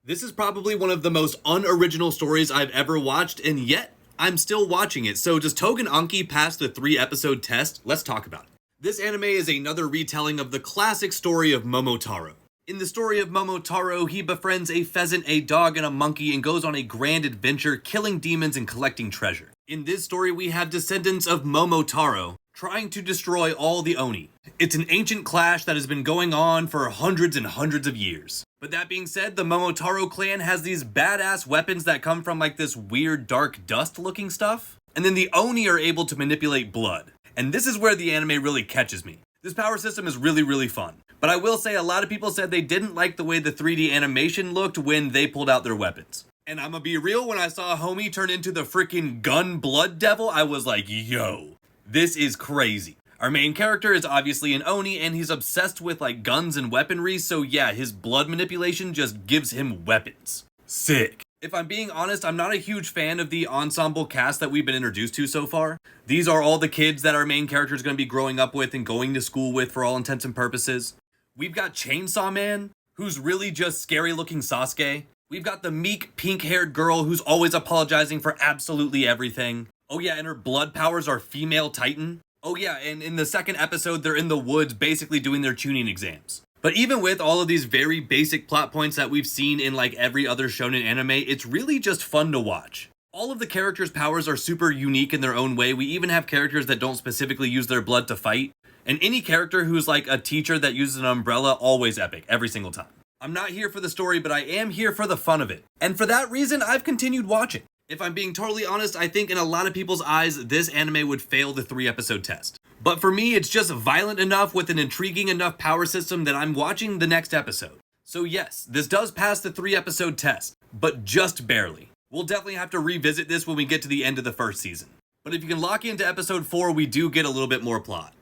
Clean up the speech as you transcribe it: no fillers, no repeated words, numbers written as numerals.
This is probably one of the most unoriginal stories I've ever watched, and yet I'm still watching it. So does Tougen Anki pass the 3-episode test? Let's talk about it. This anime is another retelling of the classic story of Momotaro. In the story of Momotaro, he befriends a pheasant, a dog, and a monkey and goes on a grand adventure, killing demons and collecting treasure. In this story, we have descendants of Momotaro trying to destroy all the Oni. It's an ancient clash that has been going on for hundreds and hundreds of years. But that being said, the Momotaro clan has these badass weapons that come from like this weird dark dust looking stuff. And then the Oni are able to manipulate blood. And this is where the anime really catches me. This power system is really fun. But I will say a lot of people said they didn't like the way the 3D animation looked when they pulled out their weapons. And I'm gonna be real, when I saw Homie turn into the freaking gun blood devil, I was like, yo, this is crazy. Our main character is obviously an Oni, and he's obsessed with like guns and weaponry, so yeah, his blood manipulation just gives him weapons. Sick. If I'm being honest, I'm not a huge fan of the ensemble cast that we've been introduced to so far. These are all the kids that our main character is going to be growing up with and going to school with for all intents and purposes. We've got Chainsaw Man, who's really just scary looking Sasuke. We've got the meek, pink-haired girl who's always apologizing for absolutely everything. Oh yeah, and her blood powers are female Titan. Oh yeah, and in the second episode, they're in the woods basically doing their tuning exams. But even with all of these very basic plot points that we've seen in like every other shonen anime, it's really just fun to watch. All of the characters' powers are super unique in their own way. We even have characters that don't specifically use their blood to fight. And any character who's like a teacher that uses an umbrella, always epic, every single time. I'm not here for the story, but I am here for the fun of it. And for that reason, I've continued watching. If I'm being totally honest, I think in a lot of people's eyes, this anime would fail the 3-episode test. But for me, it's just violent enough with an intriguing enough power system that I'm watching the next episode. So yes, this does pass the 3-episode test, but just barely. We'll definitely have to revisit this when we get to the end of the first season. But if you can lock into episode 4, we do get a little bit more plot.